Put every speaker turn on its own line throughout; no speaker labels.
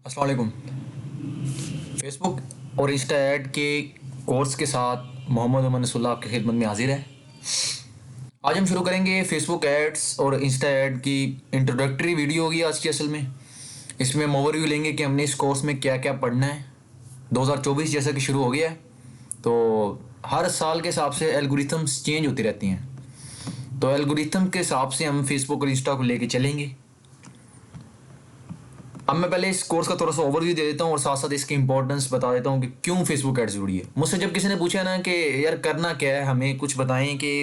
अस्सलाम वालेकुम। फेसबुक और इंस्टा ऐड के कोर्स के साथ मोहम्मद उमर नसरुल्लाह आपकी खिदमत में हाजिर है। आज हम शुरू करेंगे फेसबुक एड्स और इंस्टा ऐड की इंट्रोडक्टरी वीडियो होगी आज की। असल में इसमें हम ओवरव्यू लेंगे कि हमने इस कोर्स में क्या क्या पढ़ना है। 2024 जैसा कि शुरू हो गया है, तो हर साल के हिसाब से एल्गोरिथम्स चेंज होती रहती हैं। तो एल्गोरिथम के हिसाब से हम फेसबुक और इंस्टा को लेके चलेंगे। अब मैं पहले इस कोर्स का थोड़ा सा ओवरव्यू दे देता हूँ और साथ साथ इसकी इंपॉर्टेंस बता देता हूँ कि क्यों फेसबुक एड जरूरी है। मुझसे जब किसी ने पूछा ना कि यार करना क्या है, हमें कुछ बताएं कि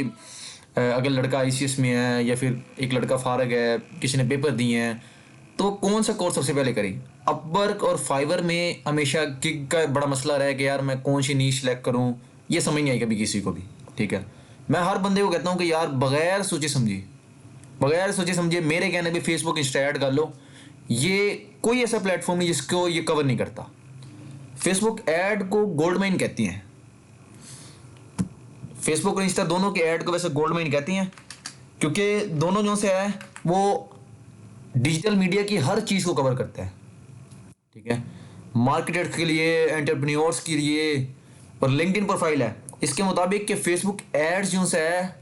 अगर लड़का आईसीएस में है या फिर एक लड़का फारग है, किसी ने पेपर दिए हैं, तो कौन सा कोर्स सबसे पहले करें। अपवर्क और फाइवर में हमेशा गिग का बड़ा मसला रहा है कि यार मैं कौन सी नीश सेलेक्ट करूँ, ये समझ नहीं आई कभी किसी को भी। ठीक है, मैं हर बंदे को कहता हूँ कि यार बगैर सोचे समझे मेरे कहने पे फेसबुक इंस्टा ऐड कर लो। ये कोई ऐसा प्लेटफॉर्म नहीं जिसको ये कवर नहीं करता। फेसबुक ऐड को गोल्ड माइन कहती हैं। फेसबुक और इंस्टा दोनों के ऐड को वैसे गोल्ड माइन कहती हैं, क्योंकि दोनों जो से है वो डिजिटल मीडिया की हर चीज़ को कवर करता है। ठीक है, मार्केटर्स के लिए, एंटरप्रेन्योर्स के लिए। और लिंक्डइन प्रोफाइल है इसके मुताबिक कि फेसबुक एड्स जो से है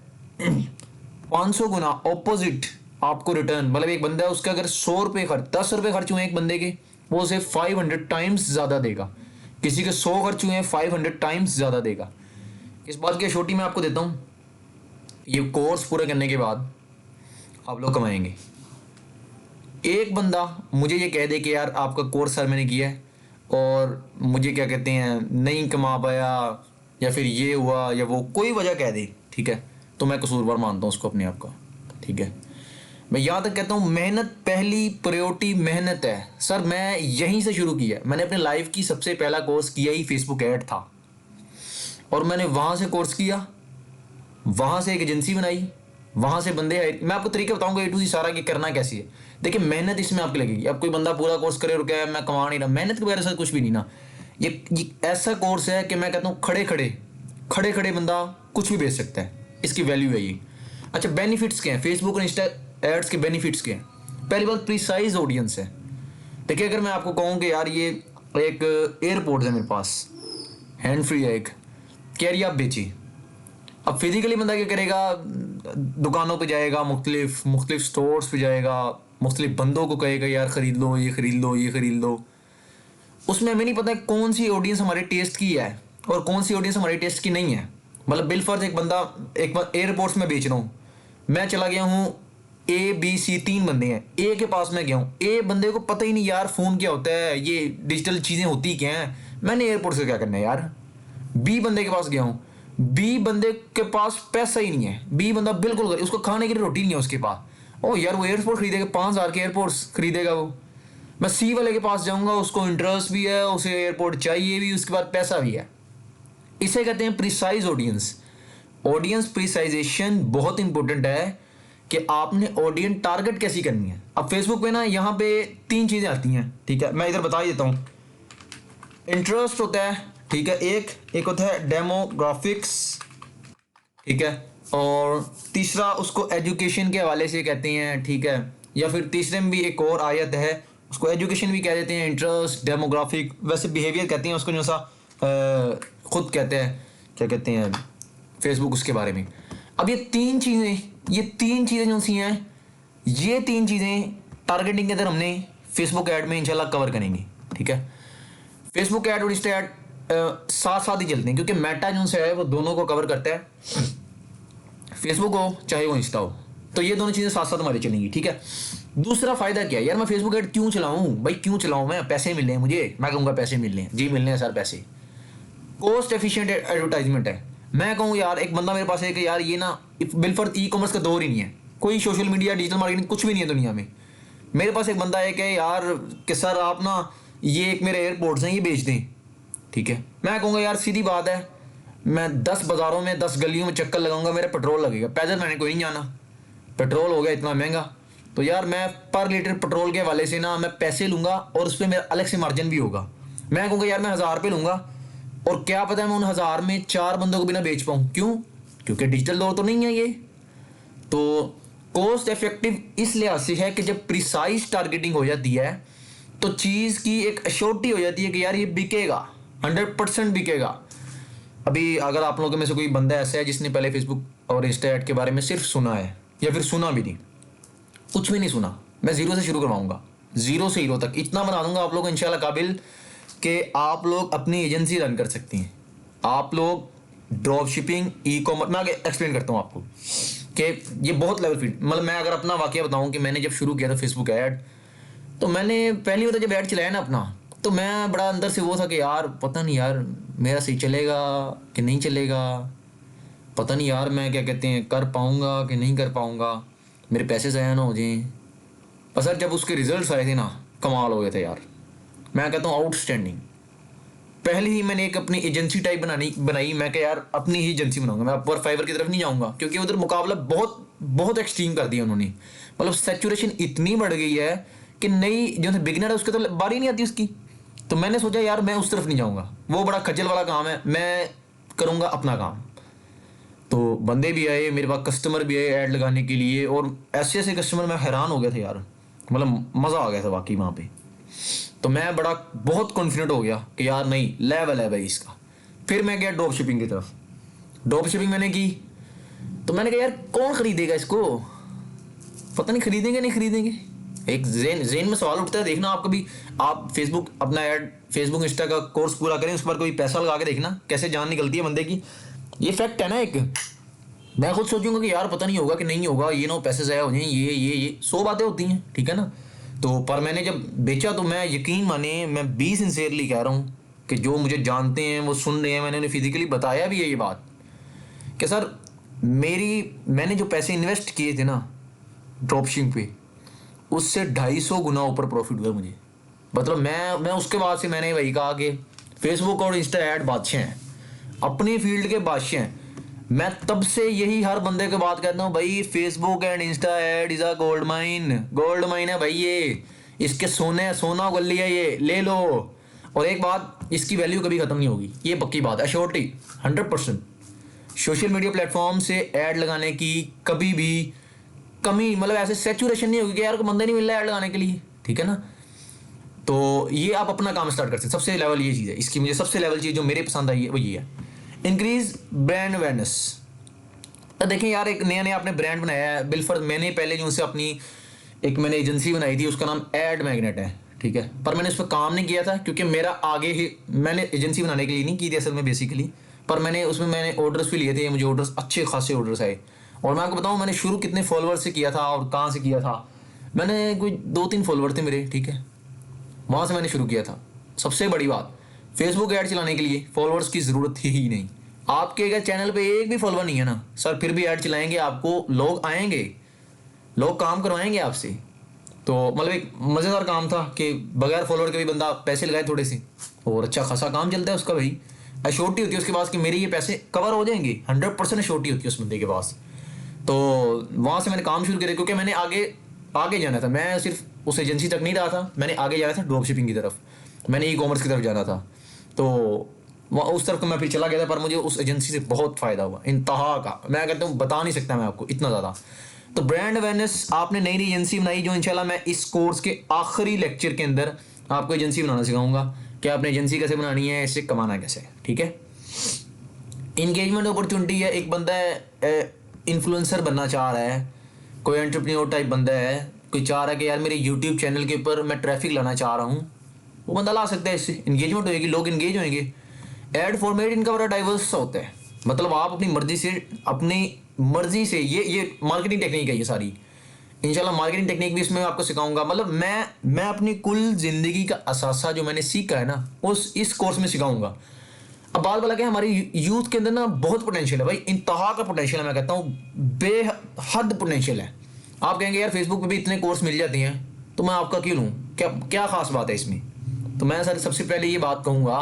500 गुना ऑपोजिट आपको रिटर्न, मतलब एक बंदा है उसका अगर 100 रुपये खर्च 10 रुपये खर्च हुए एक बंदे के, वो उसे 500 टाइम्स ज़्यादा देगा। किसी के 100 खर्च हुए 500 टाइम्स ज़्यादा देगा। इस बात की छोटी मैं आपको देता हूँ, ये कोर्स पूरे करने के बाद आप लोग कमाएंगे। एक बंदा मुझे ये कह दे कि यार आपका कोर्स सर मैंने किया है और मुझे क्या कहते हैं नहीं कमा पाया, या फिर ये हुआ या वो कोई वजह कह दे, ठीक है, तो मैं कसूरवार मानता हूँ उसको अपने आप का। ठीक है, मैं यहाँ तक कहता हूँ मेहनत पहली प्रायोरिटी मेहनत है। सर मैं यहीं से शुरू किया, मैंने अपने लाइफ की सबसे पहला कोर्स किया ही फेसबुक ऐड था, और मैंने वहाँ से कोर्स किया, वहाँ से एक एजेंसी बनाई, वहाँ से बंदे आए। मैं आपको तरीका बताऊंगा ए टू जी सारा कि करना कैसी है। देखिए मेहनत इसमें आपकी लगेगी। अब कोई बंदा पूरा कोर्स करे और क्या मैं कमा नहीं रहा, मेहनत के बगैर ऐसा कुछ भी नहीं ना। ये ऐसा कोर्स है कि मैं कहता हूँ खड़े खड़े बंदा कुछ भी बेच सकता है, इसकी वैल्यू है ये। अच्छा, बेनिफिट्स क्या हैं फेसबुक और इंस्टा एड्स के? बेनिफिट्स क्या हैं? पहली बात प्रिसाइज ऑडियंस है। देखिए अगर मैं आपको कहूँ कि यार ये एक एयरपोर्ट है मेरे पास, हैंड फ्री है एक, कह रही आप बेची। अब फिजिकली बंदा क्या करेगा, दुकानों पे जाएगा, मुख्तलिफ स्टोर्स पे जाएगा, मुख्तलिफ बंदों को कहेगा यार ख़रीद लो, ये ख़रीद लो, ये ख़रीद लो। उसमें हमें नहीं पता कौन सी ऑडियंस हमारे टेस्ट की है और कौन सी ऑडियंस हमारे टेस्ट की नहीं है। मतलब बिलफर्ज एक बंदा, एक बार एयरपोर्ट्स में बेच रहा हूँ, मैं चला गया हूँ, ए बी सी 3 बंदे हैं, ए के पास मैं गया हूँ, ए बंदे को पता ही नहीं यार फ़ोन क्या होता है, ये डिजिटल चीज़ें होती क्या हैं, मैंने एयरपोर्ट से क्या करना है यार। बी बंदे के पास गया हूँ, बी बंदे के पास पैसा ही नहीं है, बी बंदा बिल्कुल उसको खाने की रोटी नहीं है उसके पास। ओ यार वो एयरपोर्ट खरीदेगा, 5,000 के एयरपोर्ट्स खरीदेगा वो। मैं सी वाले के पास जाऊंगा, उसको इंटरेस्ट भी है, उसे एयरपोर्ट चाहिए भी, उसके बाद पैसा भी है। इसे कहते हैं प्रिसाइज ऑडियंस। ऑडियंस प्रिसाइजेशन बहुत इंपॉर्टेंट है कि आपने ऑडियंस टारगेट कैसी करनी है। अब फेसबुक पे ना यहाँ पे 3 चीज़ें आती हैं, ठीक है, मैं इधर बता ही देता हूँ। इंटरेस्ट होता है, ठीक है, एक होता है डेमोग्राफिक्स, ठीक है, और तीसरा उसको एजुकेशन के हवाले से कहते हैं, ठीक है, या फिर तीसरे में भी एक और आयत है, उसको एजुकेशन भी कह देते हैं, इंटरेस्ट, डेमोग्राफिक, वैसे बिहेवियर कहते हैं उसको, जो सा खुद कहते हैं, क्या कहते हैं फेसबुक उसके बारे में। अब ये तीन चीज़ें जो सी हैं, ये 3 चीज़ें टारगेटिंग के अंदर हमने फेसबुक ऐड में इंशाल्लाह कवर करेंगे। ठीक है, फेसबुक ऐड और इंस्टा ऐड साथ साथ ही चलते हैं, क्योंकि मेटा जो है वो दोनों को कवर करता है, फेसबुक हो चाहे वो इंस्टा हो, तो ये दोनों चीज़ें साथ साथ हमारी चलेंगी। ठीक है, दूसरा फायदा क्या है यार, मैं फेसबुक ऐड क्यों चलाऊं भाई, क्यों चलाऊं? मैं पैसे मिल रहे हैं मुझे, मैं कहूँगा पैसे मिल रहे हैं जी, मिल रहे हैं सर पैसे, कॉस्ट एफिशिएंट एडवर्टाइजमेंट है। मैं कहूँ यार एक बंदा मेरे पास है कि यार ये ना बिलफर्ज ई कॉमर्स का दौर ही नहीं है, कोई सोशल मीडिया डिजिटल मार्केटिंग कुछ भी नहीं है दुनिया में। मेरे पास एक बंदा है कि यार कि सर आप ना ये एक मेरे एयरपोर्ट्स हैं ये बेच दें, ठीक है, मैं कहूँगा यार सीधी बात है, मैं 10 बाज़ारों में 10 गलियों में चक्कर लगाऊंगा, मेरा पेट्रोल लगेगा, पैदल मैंने कोई नहीं जाना, पेट्रोल हो गया इतना महंगा, तो यार मैं पर लीटर पेट्रोल के वाले से ना मैं पैसे लूँगा और उस पर मेरा अलग से मार्जिन भी होगा। मैं कहूँगा यार मैं 1000 रुपये लूँगा और क्या पता है मैं उन 1000 में 4 बंदों को भी ना बेच पाऊँ, क्यों? क्योंकि डिजिटल दौर तो नहीं है ये। तो कॉस्ट इफेक्टिव इस लिहाज से है कि जब प्रिसाइज टारगेटिंग हो जाती है तो चीज़ की एक अश्योरिटी हो जाती है कि यार ये बिकेगा, 100% बिकेगा। अभी अगर आप लोगों में से कोई बंदा ऐसा है जिसने पहले फेसबुक और इंस्टा ऐड के बारे में सिर्फ सुना है या फिर सुना भी नहीं, कुछ भी नहीं सुना, मैं ज़ीरो से शुरू करवाऊंगा, ज़ीरो से हीरो तक इतना बना दूंगा आप लोग को इंशाल्लाह काबिल कि आप लोग अपनी एजेंसी रन कर सकती हैं। आप लोग ड्रॉप शिपिंग, ई कॉमर्स, मैं आगे एक्सप्लेन करता हूँ आपको कि ये बहुत लेवल फील्ड। मतलब मैं अगर अपना वाकया बताऊँ कि मैंने जब शुरू किया था फेसबुक ऐड, तो मैंने पहली बार जब ऐड चलाया ना अपना, तो मैं बड़ा अंदर से वो था कि यार पता नहीं यार मेरा सही चलेगा कि नहीं चलेगा, पता नहीं यार मैं क्या कहते हैं कर पाऊँगा कि नहीं कर पाऊँगा, मेरे पैसे ज़ाया ना हो जाएं। पर सर जब उसके रिजल्ट्स आए थे ना, कमाल हो गए थे यार, मैं कहता हूँ आउटस्टैंडिंग। पहले ही मैंने एक अपनी एजेंसी टाइप बनाई, मैं क्या यार अपनी ही एजेंसी बनाऊंगा, मैं अपवर फाइवर की तरफ नहीं जाऊंगा क्योंकि उधर मुकाबला बहुत बहुत एक्सट्रीम कर दिया उन्होंने। मतलब सैचुरेशन इतनी बढ़ गई है कि नई जो बिगिनर है उसके तो बारी नहीं आती उसकी। तो मैंने सोचा यार मैं उस तरफ नहीं जाऊंगा, वो बड़ा खज्जल वाला काम है, मैं करूंगा अपना काम। तो बंदे भी आए मेरे पास, कस्टमर भी आए ऐड लगाने के लिए, और ऐसे ऐसे कस्टमर, मैं हैरान हो गया था यार, मतलब मज़ा आ गया था वाकई वहाँ पे। तो मैं बड़ा बहुत कॉन्फिडेंट हो गया कि यार नहीं लेवल है भाई इसका। फिर मैं गया ड्रॉप शिपिंग की तरफ, ड्रॉप शिपिंग मैंने की। तो मैंने कहा यार कौन खरीदेगा इसको, पता नहीं खरीदेंगे नहीं खरीदेंगे। एक जेन में सवाल उठता है, देखना आप कभी, आप फेसबुक अपना ऐड फेसबुक इंस्टा का कोर्स पूरा करें, उस पर कोई पैसा लगा के देखना कैसे जान निकलती है बंदे की। ये फैक्ट है ना एक। मैं खुद सोचूंगा कि यार पता नहीं होगा कि नहीं होगा, ये ना पैसे ज़ाया हो जाए, ये 100 बातें होती हैं, ठीक है ना। तो पर मैंने जब बेचा तो मैं यकीन माने, मैं बी सिंसेरली कह रहा हूँ कि जो मुझे जानते हैं वो सुन रहे हैं, मैंने उन्हें फिजिकली बताया भी है ये बात कि सर मैंने जो पैसे इन्वेस्ट किए थे ना ड्रॉपशिपिंग पे, उससे 250 गुना ऊपर प्रॉफिट हुआ मुझे। मतलब मैं उसके बाद से मैंने वही कहा कि फेसबुक और इंस्टा ऐड बादशाह हैं, अपनी फील्ड के बादशाह हैं। मैं तब से यही हर बंदे के बात कहता हूँ, भाई Facebook and Insta add is a gold mine, gold mine है भाई ये, इसके सोना गली है ये, ले लो। और एक बात, इसकी वैल्यू कभी खत्म नहीं होगी, ये पक्की बात है, श्योरिटी 100%। सोशल मीडिया प्लेटफॉर्म से ऐड लगाने की कभी भी कमी, मतलब ऐसे सेचुरेशन नहीं होगी कि यार को बंदा नहीं मिल रहा है ऐड लगाने के लिए, ठीक है ना। तो ये आप अपना काम स्टार्ट कर सकते हैं। सबसे लेवल ये चीज़ है, इसकी मुझे सबसे लेवल चीज़ जो मेरे पसंद आई है वो ये है, इंक्रीज ब्रांड अवेयरनेस। तो देखें यार, एक नया नया आपने ब्रांड बनाया है बिलफर्ज, मैंने पहले जो उनसे अपनी एक मैंने एजेंसी बनाई थी, उसका नाम एड मैग्नेट है, ठीक है। पर मैंने उस पर काम नहीं किया था क्योंकि मेरा आगे ही, मैंने एजेंसी बनाने के लिए नहीं की थी असल में बेसिकली, पर मैंने उसमें मैंने ऑर्डर्स भी लिए थे, मुझे ऑर्डर्स अच्छे खासे ऑर्डर्स आए। और मैं आपको बताऊँ मैंने शुरू कितने फॉलोअर्स से किया था और कहाँ से किया था। मैंने कोई 2-3 फॉलोअर थे मेरे, ठीक है, वहाँ से मैंने शुरू किया था। सबसे बड़ी बात, फेसबुक ऐड चलाने के लिए फॉलोअर्स की ज़रूरत थी ही नहीं। आपके अगर चैनल पे एक भी फॉलोअर नहीं है ना सर, फिर भी ऐड चलाएंगे, आपको लोग आएंगे, लोग काम करवाएंगे आपसे। तो मतलब एक मज़ेदार काम था कि बगैर फॉलोअर के भी बंदा पैसे लगाए थोड़े से, और अच्छा खासा काम चलता है उसका भाई। अश्योरिटी होती है उसके पास कि मेरे ये पैसे कवर हो जाएंगे, 100% अश्योरिटी होती है उस बंदे के पास। तो वहाँ से मैंने काम शुरू किया क्योंकि मैंने आगे आगे जाना था। मैं सिर्फ उस एजेंसी तक नहीं रहा था, मैंने आगे जाना था ड्रॉप शिपिंग की तरफ, मैंने ई कॉमर्स की तरफ जाना था। तो वहाँ उस तरफ मैं फिर चला गया था, पर मुझे उस एजेंसी से बहुत फ़ायदा हुआ, इंतहा का, मैं कहता हूँ बता नहीं सकता मैं आपको इतना ज़्यादा। तो ब्रांड अवेयरनेस, आपने नई नई एजेंसी बनाई जो इंशाल्लाह मैं इस कोर्स के आखिरी लेक्चर के अंदर आपको एजेंसी बनाना सिखाऊंगा कि आपने एजेंसी कैसे बनानी है, इससे कमाना कैसे है, ठीक है। इंगेजमेंट अपॉर्चुनिटी है, एक बंदा है इन्फ्लुएंसर बनना चाह रहा है, कोई एंटरप्रेन्योर टाइप बंदा है, कोई चाह रहा है कि यार मेरे यूट्यूब चैनल के ऊपर मैं ट्रैफिक लाना चाह रहा हूँ, वो बंदा ला सकता है, इससे इंगेजमेंट होएगी, लोग इंगेज होंगे। एड फॉर्मेट इनका बड़ा डाइवर्स सा होता है, मतलब आप अपनी मर्जी से ये मार्केटिंग टेक्निक है ये सारी। इंशाल्लाह मार्केटिंग टेक्निक भी इसमें आपको सिखाऊंगा। मतलब मैं अपनी कुल ज़िंदगी का असासा जो मैंने सीखा है ना उस इस कोर्स में सिखाऊंगा। अब बात बोला कि हमारी यूथ के अंदर ना बहुत पोटेंशियल है भाई, इंतहा का पोटेंशियल है, मैं कहता हूँ बेहद पोटेंशियल है। आप कहेंगे यार फेसबुक पे भी इतने कोर्स मिल जाते हैं तो मैं आपका क्यों लूँ, क्या क्या खास बात है इसमें। तो मैं सर सबसे पहले ये बात कहूँगा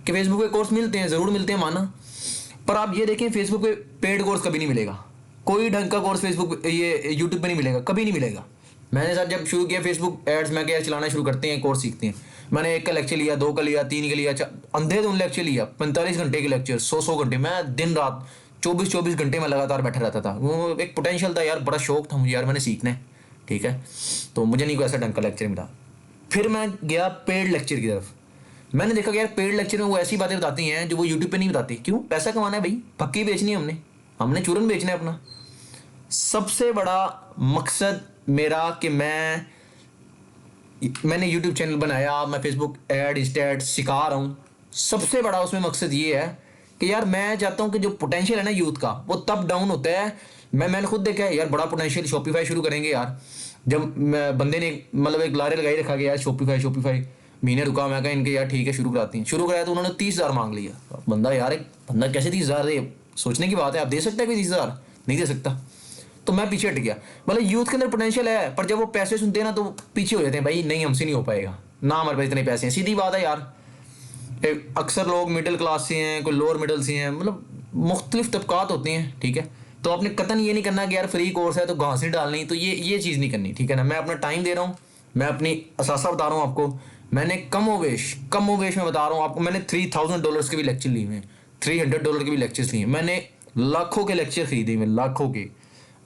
कि फेसबुक पे कोर्स मिलते हैं, ज़रूर मिलते हैं माना, पर आप ये देखें फेसबुक पे पेड कोर्स कभी नहीं मिलेगा, कोई ढंग का कोर्स फेसबुक ये यूट्यूब पे नहीं मिलेगा, कभी नहीं मिलेगा। मैंने सर जब शुरू किया फेसबुक एड्स, मैं क्या चलाना शुरू करते हैं कोर्स सीखते हैं, मैंने 1 का लेक्चर लिया, 2 का लिया, 3 का लिया, अंधेधुन लेक्चर लिया, 45 घंटे के लेक्चर, 100 घंटे, मैं दिन रात 24 घंटे में लगातार बैठा रहता था। वो एक पोटेंशियल था यार, बड़ा शौक था मुझे यार, मैंने सीखना है, ठीक है। तो मुझे नहीं कोई ऐसा ढंग का लेक्चर मिला। फिर मैं गया पेड लेक्चर की तरफ। मैंने देखा कि यार पेड लेक्चर में वो ऐसी बातें बताती हैं जो वो यूट्यूब पे नहीं बताती। क्यों? पैसा कमाना है भाई, पक्की बेचनी है हमने, हमने चूरन बेचना है अपना। सबसे बड़ा मकसद मेरा कि मैंने यूट्यूब चैनल बनाया, मैं फेसबुक ऐड इंस्टा ऐड सिखा रहा हूँ। सबसे बड़ा उसमें मकसद ये है कि यार मैं चाहता हूँ कि जो पोटेंशियल है ना यूथ का, वो तब डाउन होता है। मैंने खुद देखा है यार, बड़ा पोटेंशियल, शॉपिफाई शुरू करेंगे यार। जब बंदे ने मतलब एक लारे लगाई रखा कि यार शॉपिफाई महीने रुका, मैं कहा इनके यार ठीक है शुरू कराती हैं। शुरू कराया तो उन्होंने 30,000 मांग लिया। बंदा यार, एक बंदा कैसे 30,000 दे? सोचने की बात है। आप दे सकते हैं कोई 30,000? नहीं दे सकता। तो मैं पीछे हट गया। मतलब यूथ के अंदर पोटेंशियल है, पर जब वो पैसे सुनते हैं ना तो पीछे हो जाते हैं। भाई नहीं, हमसे नहीं हो पाएगा ना, हमारे पास इतने पैसे हैं। सीधी बात है यार। अक्सर लोग मिडिल क्लास से हैं, कोई लोअर मिडिल से हैं, मतलब मुख्तलिफ तबकात होते हैं, ठीक है। तो आपने कतन ये नहीं करना कि यार फ्री कोर्स है तो घास नहीं डालनी, तो ये चीज़ नहीं करनी, ठीक है ना। मैं अपना टाइम दे रहा हूँ, मैं अपनी असासा बता रहा हूँ आपको। मैंने कम वेश में बता रहा हूँ आपको, मैंने $3,000 के भी लेक्चर लिए हुए हैं, $300 के भी लेक्चर्स लिए। मैंने लाखों के लेक्चर खरीदे हुए, लाखों के,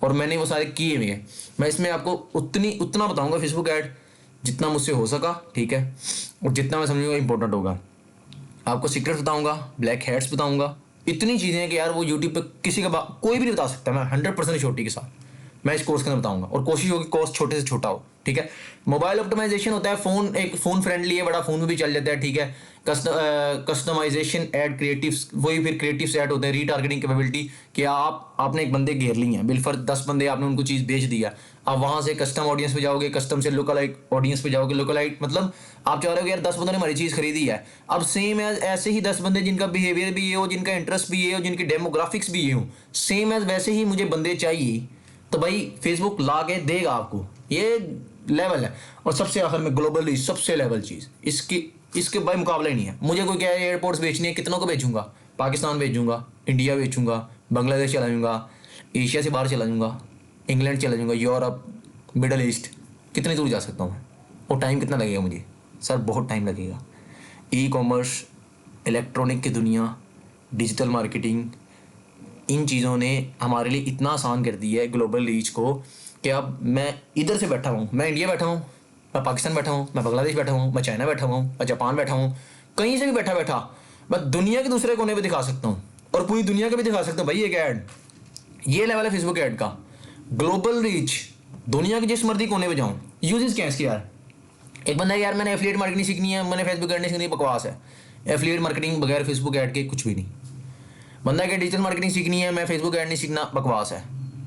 और मैंने वो सारे किए हुए हैं। मैं इसमें आपको उतना बताऊंगा फेसबुक ऐड जितना मुझसे हो सका, ठीक है, और जितना मैं समझूंगा इंपॉर्टेंट होगा। आपको सीक्रेट्स बताऊंगा, ब्लैक हैट्स बताऊंगा। इतनी चीज़ें हैं कि यार वो यूट्यूब पे किसी का कोई भी नहीं बता सकता। मैं 100% छोटी के साथ मैं इस कोर्स के अंदर बताऊंगा, और कोशिश होगी कोर्स छोटे से छोटा हो, ठीक है। मोबाइल ऑप्टिमाइजेशन होता है, फ़ोन एक फ़ोन फ्रेंडली है, बड़ा फ़ोन में भी चल जाता है, ठीक है। कस्टमाइजेशन ऐड क्रिएटिव्स, वही फिर क्रिएटिव्स ऐड होते हैं। रीटारगेटिंग कैपेबिलिटी कि आपने एक बंदे घेर ली हैं, बिलफर्ज 10 बंदे आपने उनको चीज़ बेच दिया। आप वहाँ से कस्टम ऑडियंस पे जाओगे, कस्टम से लोकलाइट ऑडियंस पे जाओगे। लोकलाइट मतलब आप चाह रहे हो कि यार 10 बंदों ने हमारी चीज़ खरीदी है। अब सेम एज ऐसे ही 10 बंदे जिनका बिहेवियर भी ये हो, जिनका इंटरेस्ट भी ये हो, जिनकी डेमोग्राफिक्स भी ये हो, सेम एज वैसे ही मुझे बंदे चाहिए। तो भाई फेसबुक ला के देगा आपको, ये लेवल है। और सबसे आखिर में ग्लोबली सबसे लेवल चीज़, इसके भाई मुकाबला ही नहीं है। मुझे कोई क्या है एयरपोर्ट्स बेचनी है, कितनों को बेचूंगा? पाकिस्तान बेचूंगा, इंडिया बेचूंगा, बांग्लादेश चला जाऊँगा, एशिया से बाहर चला जाऊँगा, इंग्लैंड चला जाऊँगा, यूरोप, मिडल ईस्ट, कितनी दूर जा सकता हूँ मैं? और टाइम कितना लगेगा मुझे? सर बहुत टाइम लगेगा। ई कॉमर्स, इलेक्ट्रॉनिक की दुनिया, डिजिटल मार्केटिंग, इन चीज़ों ने हमारे लिए इतना आसान कर दिया है ग्लोबल रीच को कि अब मैं इधर से बैठा हूँ, मैं इंडिया बैठा हूँ, मैं पाकिस्तान बैठा हूँ, मैं बांग्लादेश बैठा हूँ, मैं चाइना बैठा हूँ, मैं जापान बैठा हूँ, कहीं से भी बैठा मैं दुनिया के दूसरे कोने पे दिखा सकता हूँ, और पूरी दुनिया का भी दिखा सकता हूँ भाई एक ऐड। ये लेवल है फेसबुक ऐड का, ग्लोबल रीच। दुनिया के जिस मर्जी कोने पे जाऊँ। यूजेस क्या है इसके यार? एक बंदा यार मैंने एफिलिएट मार्केटिंग सीखनी है, मैंने फेसबुक ऐड नहीं सीखनी, बकवास है। एफिलिएट मार्केटिंग बगैर फेसबुक ऐड के कुछ भी नहीं। बंदा क्या डिजिटल मार्केटिंग सीखनी है, मैं फेसबुक ऐड नहीं सीखना, बकवास है।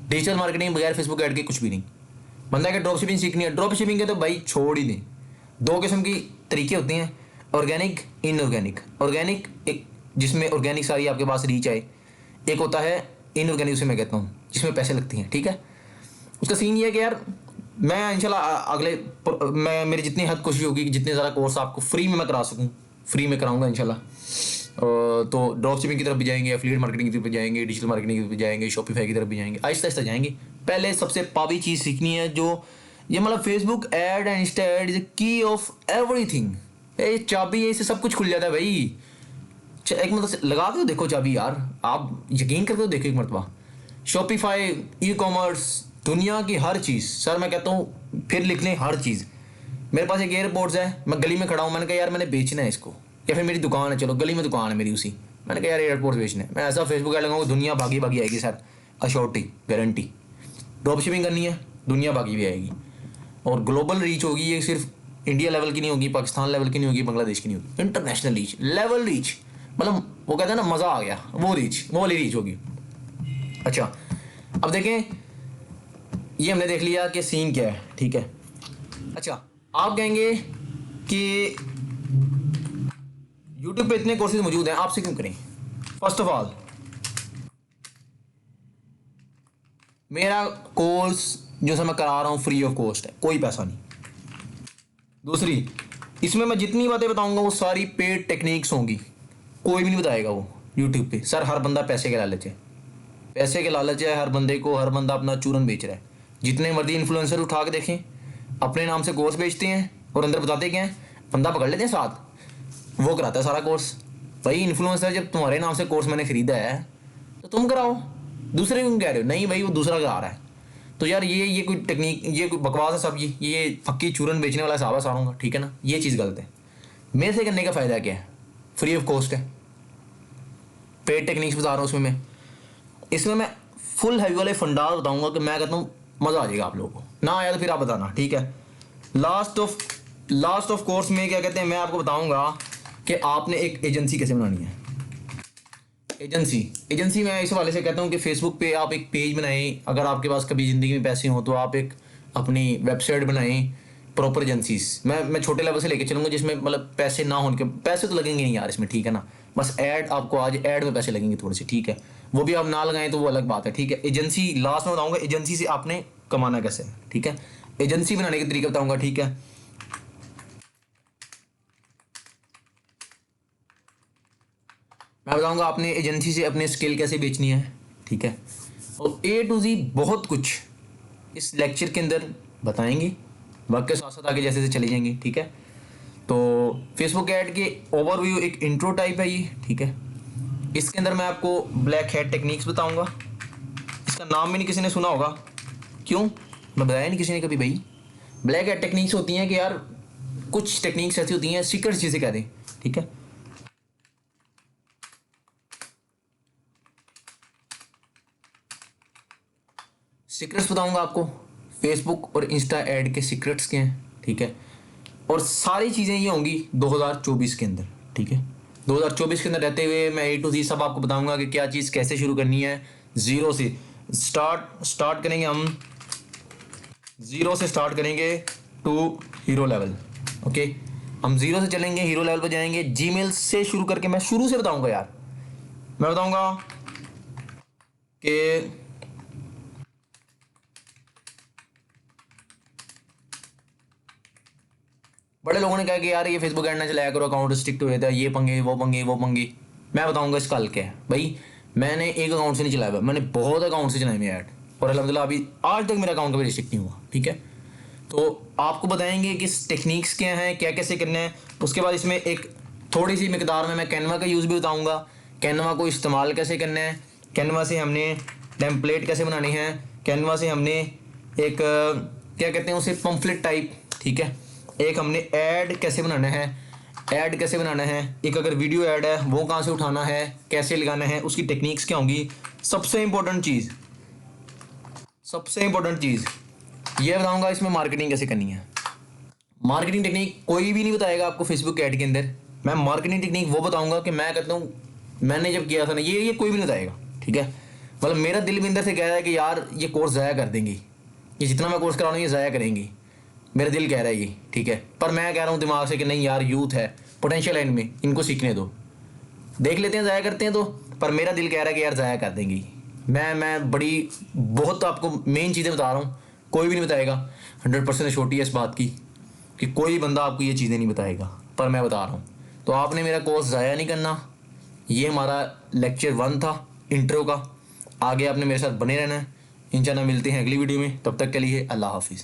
डिजिटल मार्केटिंग बगैर फेसबुक ऐड के कुछ भी नहीं। बंदा क्या ड्रॉप शिपिंग सीखनी है, ड्रॉप शिपिंग के तो भाई छोड़ ही दें। 2 किस्म की तरीके होते हैं, ऑर्गेनिक, इनऑर्गेनिक। ऑर्गेनिक एक जिसमें ऑर्गेनिक सारी आपके पास रीच आए, एक होता है इनऑर्गेनिक, उसे मैं कहता हूँ जिसमें पैसे लगते हैं, ठीक है। उसका सीन ये है कि यार मैं इंशाल्लाह अगले मैं मेरी जितनी हद कोशिश होगी कि जितने ज़्यादा कोर्स आपको फ्री में मैं करा सकूँ, फ्री में कराऊंगा इंशाल्लाह। तो ड्रॉप शिपिंग की तरफ भी जाएंगे, एफिलिएट मार्केटिंग की तरफ भी जाएंगे, डिजिटल मार्केटिंग की तरफ भी जाएंगे, शॉपिफाई की तरफ भी जाएंगे, आहिस्ता आहिस्ता जाएंगे। पहले सबसे पावी चीज़ सीखनी है जो ये मतलब Facebook ad and Insta add is की ऑफ एवरीथिंग। ये चाबी है, इससे सब कुछ खुल जाता है भाई। एक मतलब लगा के तो देखो चाबी यार, आप यकीन करके तो देखो एक मरतबा। शॉपिफाई, ई कॉमर्स, दुनिया की हर चीज़। सर मैं कहता हूँ फिर लिख लें हर चीज़। मेरे पास एक एयरपोर्ट्स है, मैं गली में खड़ा हूँ, मैंने कहा यार मैंने बेचना है इसको, या फिर मेरी दुकान है, चलो गली में दुकान है मेरी उसी, मैंने कहा यार एयरपोर्ट्स बेचना है। मैं ऐसा फेसबुक ऐड लगाऊंगा, दुनिया भागी भागी आएगी sir, assurity, guarantee. Drop shipping करनी है, दुनिया भागी भी आएगी। और ग्लोबल रीच होगी, ये सिर्फ इंडिया लेवल की नहीं होगी, पाकिस्तान लेवल की नहीं होगी, बांग्लादेश की नहीं होगी, इंटरनेशनल रीच, लेवल रीच। मतलब वो कहते हैं ना मज़ा आ गया, वो रीच, वो वाली रीच होगी। अच्छा अब देखें, ये हमने देख लिया कि सीन क्या है, ठीक है। अच्छा आप कहेंगे कि YouTube पे इतने कोर्सेज मौजूद हैं, आपसे क्यों करें? फर्स्ट ऑफ ऑल मेरा कोर्स जो मैं करा रहा हूँ फ्री ऑफ कॉस्ट है, कोई पैसा नहीं। दूसरी, इसमें मैं जितनी बातें बताऊंगा वो सारी पेड टेक्निक्स होंगी, कोई भी नहीं बताएगा वो यूट्यूब पे। सर हर बंदा पैसे के लालच है, पैसे के लालच है हर बंदे को, हर बंदा अपना चूरन बेच रहा है। जितने मर्जी इन्फ्लुएंसर उठा के देखें, अपने नाम से कोर्स बेचते हैं और अंदर बताते क्या हैं, बंदा पकड़ लेते हैं साथ, वो कराता है सारा कोर्स। भाई इन्फ्लुएंसर जब तुम्हारे नाम से कोर्स मैंने खरीदा है तो तुम कराओ, दूसरे क्यों कह रहे हो? नहीं भाई वो दूसरा करा रहा है। तो यार ये कोई टेक्निक, ये कोई बकवास है सब, ये पक्की चूरन बेचने वाला हिसाब है सारों का, ठीक है ना, ये चीज़ गलत है। मेरे से करने का फ़ायदा क्या है, फ्री ऑफ कॉस्ट है, पेड टेक्निक्स बता रहा हूँ उसमें मैं, इसमें मैं फुल हैवी वाले फंडाल बताऊंगा कि मैं कहता हूँ मज़ा आ जाएगा आप लोगों को, ना आया तो फिर आप बताना, ठीक है। लास्ट ऑफ कोर्स में क्या कहते हैं, मैं आपको बताऊंगा कि आपने एक एजेंसी कैसे बनानी है। एजेंसी मैं इस वाले से कहता हूँ कि फेसबुक पे आप एक पेज बनाएं, अगर आपके पास कभी ज़िंदगी में पैसे हो तो आप एक अपनी वेबसाइट बनाएं, प्रॉपर एजेंसीज। मैं छोटे लेवल से लेके चलूँगा जिसमें मतलब पैसे ना होने के, पैसे तो लगेंगे नहीं यार इसमें, ठीक है ना, बस ऐड आपको आज ऐड में पैसे लगेंगे थोड़े से, ठीक है, वो भी आप ना लगाएं तो वो अलग बात है, ठीक है। एजेंसी लास्ट में बताऊँगा, एजेंसी से आपने कमाना कैसे है, ठीक है, एजेंसी बनाने के तरीके बताऊँगा, ठीक है। मैं बताऊंगा आपने एजेंसी से अपने स्किल कैसे बेचनी है, ठीक है, और ए टू जी बहुत कुछ इस लेक्चर के अंदर बताएंगे, वक्त के साथ साथ आगे जैसे जैसे चले जाएंगे, ठीक है। तो फेसबुक ऐड के ओवरव्यू एक इंट्रो टाइप है ये, ठीक है। इसके अंदर मैं आपको ब्लैक हैट टेक्निक्स बताऊंगा, इसका नाम भी नहीं किसी ने सुना होगा, क्यों, मैं बताया नहीं किसी ने कभी भाई। ब्लैक हैट टेक्निक्स होती हैं कि यार कुछ टेक्निक्स ऐसी होती हैं सीक्रेट चीज़ें कह दें, ठीक है। सीक्रेट्स बताऊंगा आपको, फेसबुक और इंस्टा ऐड के सीक्रेट्स के हैं, ठीक है, और सारी चीज़ें ये होंगी 2024 के अंदर, ठीक है। 2024 के अंदर रहते हुए मैं ए टू जी सब आपको बताऊंगा कि क्या चीज़ कैसे शुरू करनी है, ज़ीरो से स्टार्ट करेंगे हम, ज़ीरो से स्टार्ट करेंगे टू हीरो लेवल, ओके। हम ज़ीरो से चलेंगे, हीरो लेवल पर जाएंगे, जीमेल से शुरू करके मैं शुरू से बताऊंगा यार, मैं बताऊंगा कि बड़े लोगों ने कहा कि यार ये फेसबुक ऐड ना चलाया करो, अकाउंट स्ट्रिक्ट हुए थे, ये पंगे वो पंगे वो पंगे। मैं बताऊंगा इसका हल क्या है भाई। मैंने एक अकाउंट से नहीं चलाया, मैंने बहुत अकाउंट से चलाए मेरे ऐड, और अल्हम्दुलिल्लाह अभी आज तक मेरा अकाउंट कभी रिस्ट्रिक्ट नहीं हुआ, ठीक है। तो आपको बताएंगे कि टेक्निक्स क्या हैं, क्या कैसे करना है। उसके बाद इसमें एक थोड़ी सी मिकदार में मैं कैनवा का यूज़ भी बताऊँगा, कैनवा को इस्तेमाल कैसे करना है, कैनवा से हमने टेम्पलेट कैसे बनानी है, कैनवा से हमने एक क्या कहते हैं उसे पम्फलेट टाइप, ठीक है, एक हमने ऐड कैसे बनाना है, ऐड कैसे बनाना है, एक अगर वीडियो ऐड है वो कहाँ से उठाना है, कैसे लगाना है, उसकी टेक्निक्स क्या होंगी। सबसे इंपॉर्टेंट चीज़ ये बताऊंगा इसमें मार्केटिंग कैसे करनी है। मार्केटिंग टेक्निक कोई भी नहीं बताएगा आपको फेसबुक ऐड के अंदर, मैं मार्केटिंग टेक्निक वो बताऊंगा कि मैं कहता हूँ मैंने जब किया था ना, ये कोई भी नहीं बताएगा, ठीक है। मतलब मेरा दिल भी अंदर से कह रहा है कि यार ये कोर्स ज़ाया कर देंगी, ये जितना मैं कोर्स करा रहा हूँ ये ज़ाया करेंगी, मेरा दिल कह रहा है ये, ठीक है। पर मैं कह रहा हूँ दिमाग से कि नहीं यार यूथ है, पोटेंशियल है इनमें, इनको सीखने दो, देख लेते हैं ज़ाया करते हैं तो। पर मेरा दिल कह रहा है कि यार ज़ाया कर देंगी। मैं बड़ी बहुत आपको मेन चीज़ें बता रहा हूँ, कोई भी नहीं बताएगा, 100% श्योरिटी है इस बात की कि कोई बंदा आपको ये चीज़ें नहीं बताएगा, पर मैं बता रहा हूँ। तो आपने मेरा कोर्स ज़ाया नहीं करना। ये हमारा लेक्चर 1 था इंट्रो का, आगे आपने मेरे साथ बने रहना है। इंशाल्लाह मिलते हैं अगली वीडियो में, तब तक के लिए अल्लाह हाफिज़।